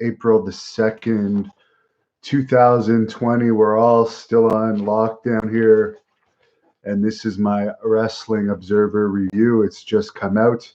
April the 2nd, 2020. We're all still on lockdown here, and this is my Wrestling Observer review. It's just come out.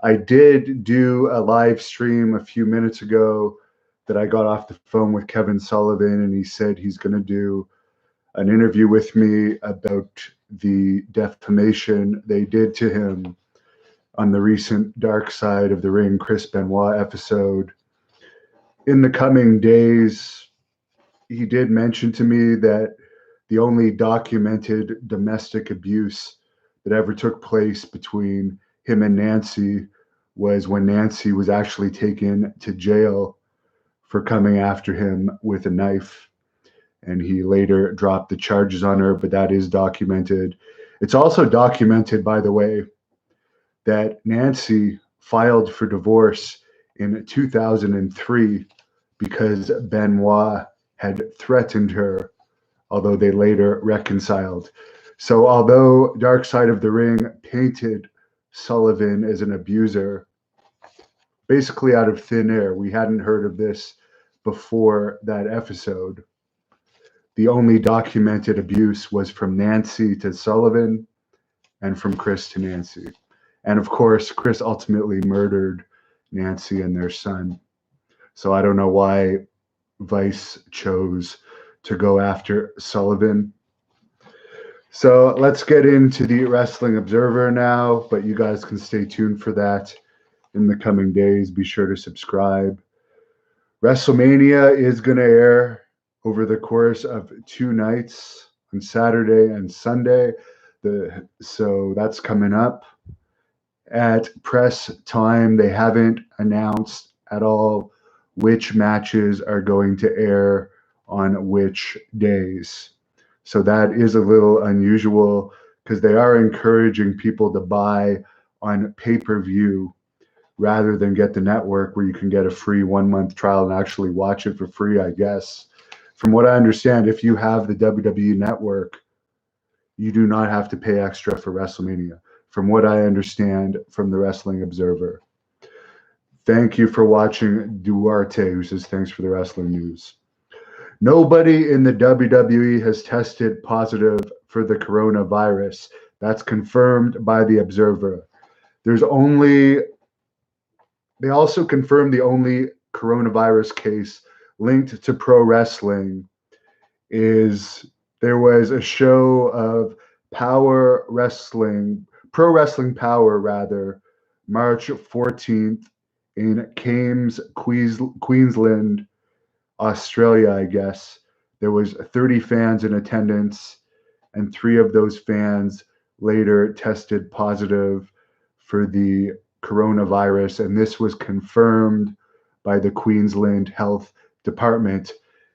I did do a live stream a few minutes ago that I got off the phone with Kevin Sullivan, and he said he's going to do an interview with me about the defamation they did to him on the recent Dark Side of the Ring Chris Benoit episode. In the coming days, he did mention to me that the only documented domestic abuse that ever took place between him and Nancy was when Nancy was actually taken to jail for coming after him with a knife. And he later dropped the charges on her, but that is documented. It's also documented, by the way, that Nancy filed for divorce in 2003 because Benoit had threatened her, although they later reconciled. So although Dark Side of the Ring painted Sullivan as an abuser, basically out of thin air, we hadn't heard of this before that episode. The only documented abuse was from Nancy to Sullivan and from Chris to Nancy. And of course, Chris ultimately murdered Nancy and their son. So I don't know why Vice chose to go after Sullivan. So let's get into the Wrestling Observer now, but you guys can stay tuned for that in the coming days. Be sure to subscribe. Wrestlemania is going to air over the course of 2 nights on Saturday and Sunday. So that's coming up. At press time, they haven't announced at all which matches are going to air on which days. So that is a little unusual because they are encouraging people to buy on pay-per-view rather than get the network where you can get a free 1-month trial and actually watch it for free, I guess. From what I understand, if you have the WWE network, you do not have to pay extra for WrestleMania, from what I understand from the Wrestling Observer. Thank you for watching Duarte, who says thanks for the wrestling news. Nobody in the WWE has tested positive for the coronavirus. That's confirmed by the Observer. They also confirmed the only coronavirus case linked to pro wrestling is there was a show of Pro Wrestling Power rather, March 14th in Kames, Queensland, Australia, I guess. There was 30 fans in attendance, and 3 of those fans later tested positive for the coronavirus, and this was confirmed by the Queensland Health Department.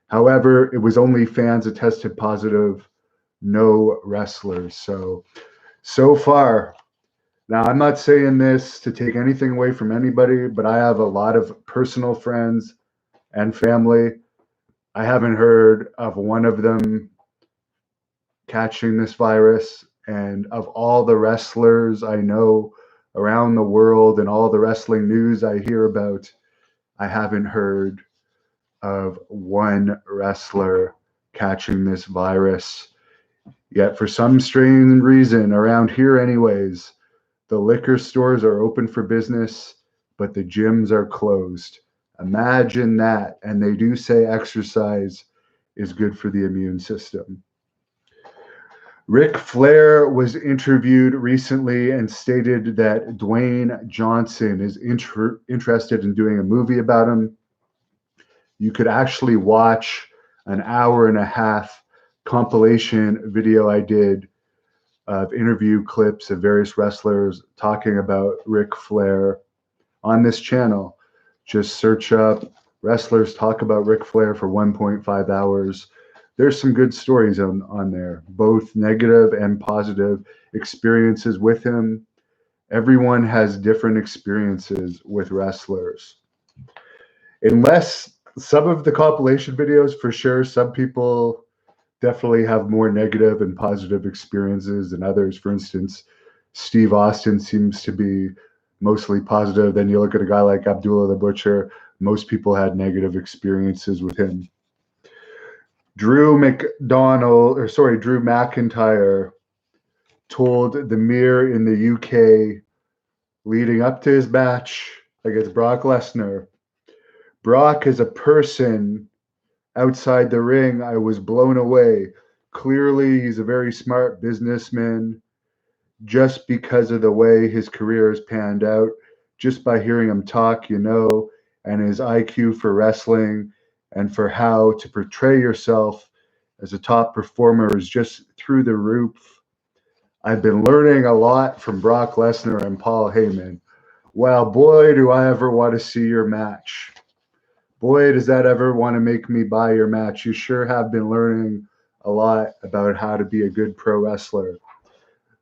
However, it was only fans that tested positive, no wrestlers. So far, now I'm not saying this to take anything away from anybody, but I have a lot of personal friends and family. I haven't heard of one of them catching this virus, and of all the wrestlers I know around the world and all the wrestling news I hear about, I haven't heard of one wrestler catching this virus. Yet for some strange reason, around here anyways, the liquor stores are open for business, but the gyms are closed. Imagine that. And they do say exercise is good for the immune system. Ric Flair was interviewed recently and stated that Dwayne Johnson is interested in doing a movie about him. You could actually watch an 1.5-hour compilation video I did of interview clips of various wrestlers talking about Ric Flair on this channel. Just search up wrestlers talk about Ric Flair for 1.5 hours. There's some good stories on there, both negative and positive experiences with him. Everyone has different experiences with wrestlers. Unless some of the compilation videos, for sure, some people definitely have more negative and positive experiences than others. For instance, Steve Austin seems to be mostly positive. Then you look at a guy like Abdullah the Butcher, most people had negative experiences with him. Drew McIntyre told the Mirror in the UK leading up to his match against Brock Lesnar, Brock is a person outside the ring. I was blown away. Clearly, he's a very smart businessman just because of the way his career has panned out. Just by hearing him talk, and his IQ for wrestling and for how to portray yourself as a top performer is just through the roof. I've been learning a lot from Brock Lesnar and Paul Heyman. Well, boy, do I ever want to see your match. Boy, does that ever want to make me buy your match. You sure have been learning a lot about how to be a good pro wrestler.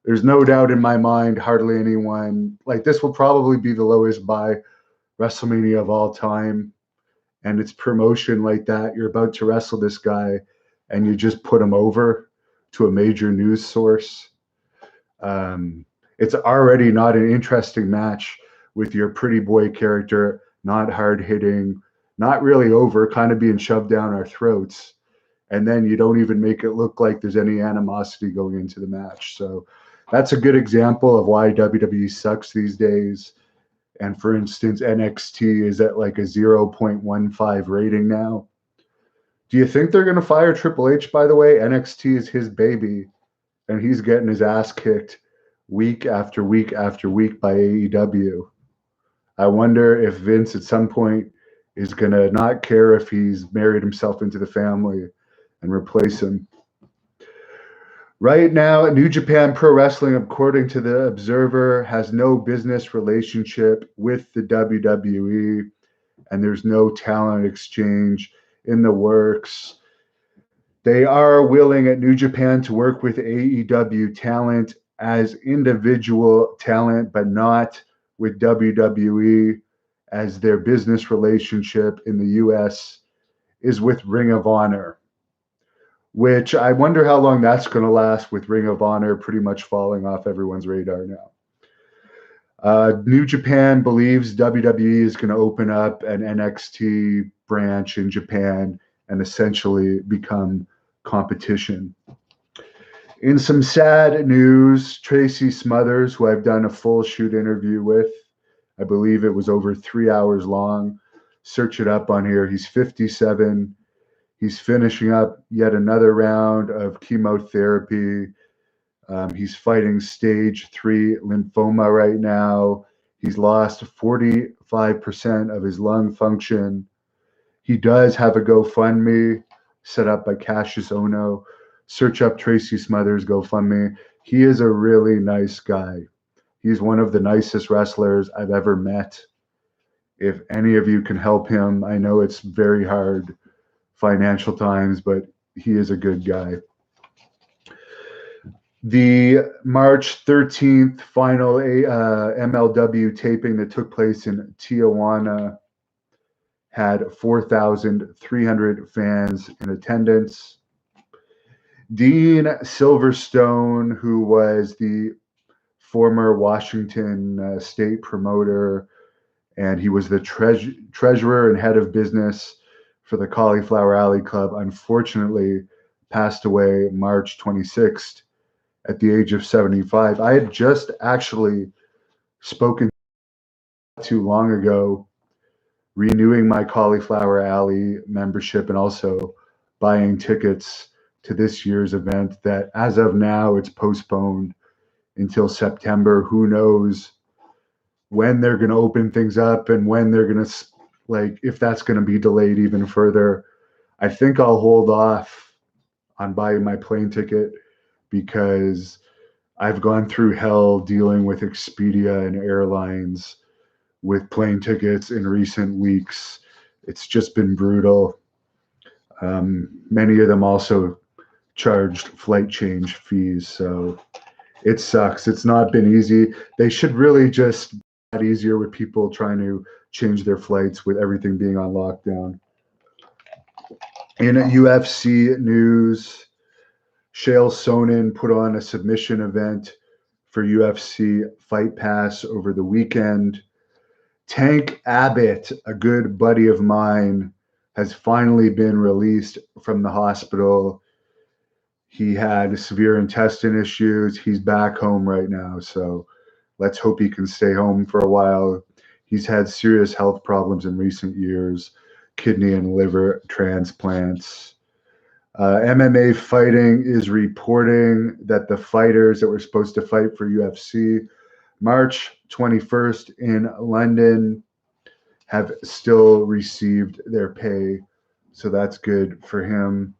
There's no doubt in my mind, hardly anyone, like this will probably be the lowest buy Wrestlemania of all time. And it's promotion like that. You're about to wrestle this guy and you just put him over to a major news source. It's already not an interesting match with your pretty boy character, not hard hitting, not really over, kind of being shoved down our throats. And then you don't even make it look like there's any animosity going into the match. So that's a good example of why WWE sucks these days. And for instance, NXT is at like a 0.15 rating now. Do you think they're going to fire Triple H, by the way? NXT is his baby, and he's getting his ass kicked week after week after week by AEW. I wonder if Vince at some point is going to not care if he's married himself into the family and replace him. Right now, New Japan Pro Wrestling, according to the Observer, has no business relationship with the WWE, and there's no talent exchange in the works. They are willing at New Japan to work with AEW talent as individual talent, but not with WWE, as their business relationship in the US is with Ring of Honor, which I wonder how long that's going to last, with Ring of Honor pretty much falling off everyone's radar now. New Japan believes WWE is going to open up an NXT branch in Japan and essentially become competition. In some sad news, Tracy Smothers, who I've done a full shoot interview with, I believe it was over 3 hours long. Search it up on here. He's 57. He's finishing up yet another round of chemotherapy. He's fighting stage 3 lymphoma right now. He's lost 45% of his lung function. He does have a GoFundMe set up by Cassius Ono. Search up Tracy Smothers GoFundMe. He is a really nice guy. He's one of the nicest wrestlers I've ever met. If any of you can help him, I know it's very hard financial times, but he is a good guy. The March 13th final MLW taping that took place in Tijuana had 4,300 fans in attendance. Dean Silverstone, who was the former Washington state promoter, and he was the treasurer and head of business for the Cauliflower Alley Club, unfortunately passed away March 26th at the age of 75. I had just actually spoken too long ago, renewing my Cauliflower Alley membership and also buying tickets to this year's event that as of now it's postponed until September. Who knows when they're going to open things up and when they're going to, like, if that's going to be delayed even further. I think I'll hold off on buying my plane ticket because I've gone through hell dealing with Expedia and airlines with plane tickets in recent weeks. It's just been brutal. Many of them also charged flight change fees, so it sucks. It's not been easy. They should really just make it easier with people trying to change their flights with everything being on lockdown. In UFC news, Chael Sonnen put on a submission event for UFC Fight Pass over the weekend. Tank Abbott, a good buddy of mine, has finally been released from the hospital. He had severe intestine issues. He's back home right now, so let's hope he can stay home for a while. He's had serious health problems in recent years, kidney and liver transplants. MMA Fighting is reporting that the fighters that were supposed to fight for UFC March 21st in London have still received their pay. So that's good for him.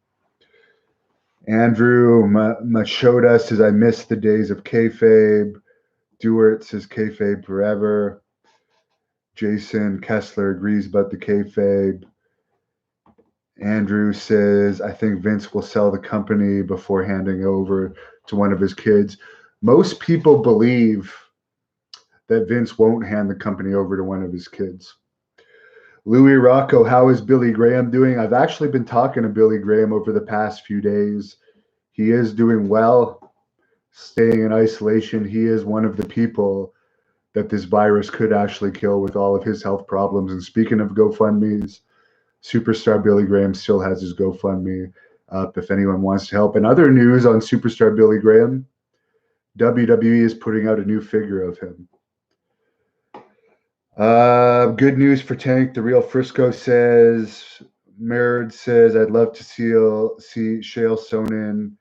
Andrew Machoda says, I miss the days of kayfabe. Dewart says, kayfabe forever. Jason Kessler agrees about the kayfabe. Andrew says, I think Vince will sell the company before handing over to one of his kids. Most people believe that Vince won't hand the company over to one of his kids. Louis Rocco, how is Billy Graham doing? I've actually been talking to Billy Graham over the past few days. He is doing well, staying in isolation. He is one of the people that this virus could actually kill with all of his health problems. And speaking of GoFundMes, Superstar Billy Graham still has his GoFundMe up if anyone wants to help. And other news on Superstar Billy Graham, WWE is putting out a new figure of him. Good news for Tank. The Real Frisco says, Merd says, I'd love to see Chael Sonnen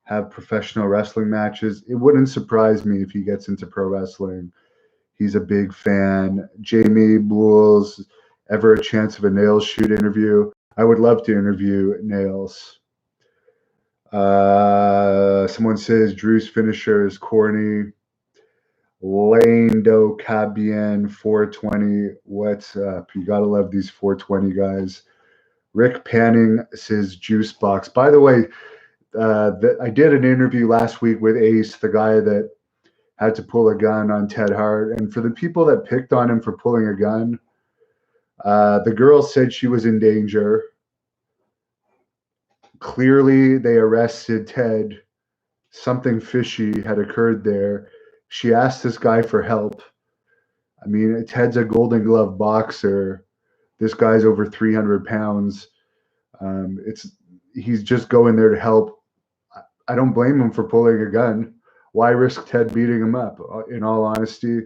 have professional wrestling matches. It wouldn't surprise me if he gets into pro wrestling. He's a big fan. Jamie Bools, ever a chance of a Nails shoot interview? I would love to interview Nails. Someone says Drew's finisher is corny. Lando Cabien 420. What's up? You gotta love these 420 guys. Rick Panning says Juice Box. By the way, I did an interview last week with Ace, the guy that had to pull a gun on Ted Hart. And for the people that picked on him for pulling a gun, the girl said she was in danger. Clearly, they arrested Ted. Something fishy had occurred there. She asked this guy for help. I mean, Ted's a Golden Glove boxer. This guy's over 300 pounds. He's just going there to help. I don't blame him for pulling a gun. Why risk Ted beating him up, in all honesty?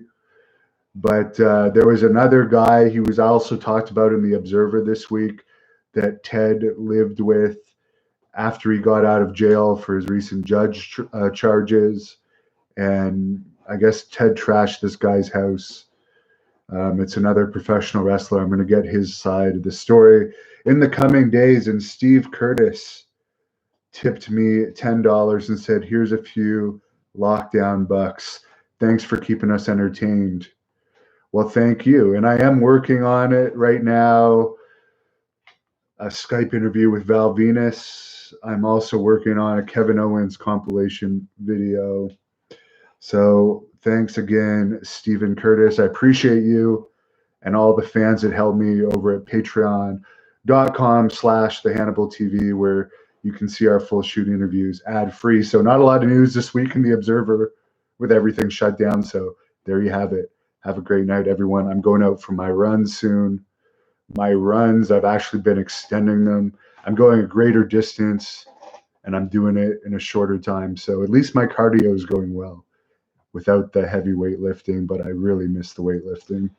But there was another guy he was also talked about in the Observer this week that Ted lived with after he got out of jail for his recent judge charges. And I guess Ted trashed this guy's house. It's another professional wrestler. I'm going to get his side of the story in the coming days. And Steve Curtis tipped me $10 and said, here's a few lockdown bucks. Thanks for keeping us entertained. Well, thank you. And I am working on it right now. A Skype interview with Val Venus. I'm also working on a Kevin Owens compilation video. So thanks again, Stephen Curtis. I appreciate you and all the fans that helped me over at patreon.com/thehannibaltv, where you can see our full shoot interviews ad-free. So not a lot of news this week in the Observer with everything shut down. So there you have it. Have a great night, everyone. I'm going out for my run soon. My runs, I've actually been extending them. I'm going a greater distance, and I'm doing it in a shorter time. So at least my cardio is going well without the heavy weightlifting, but I really miss the weightlifting.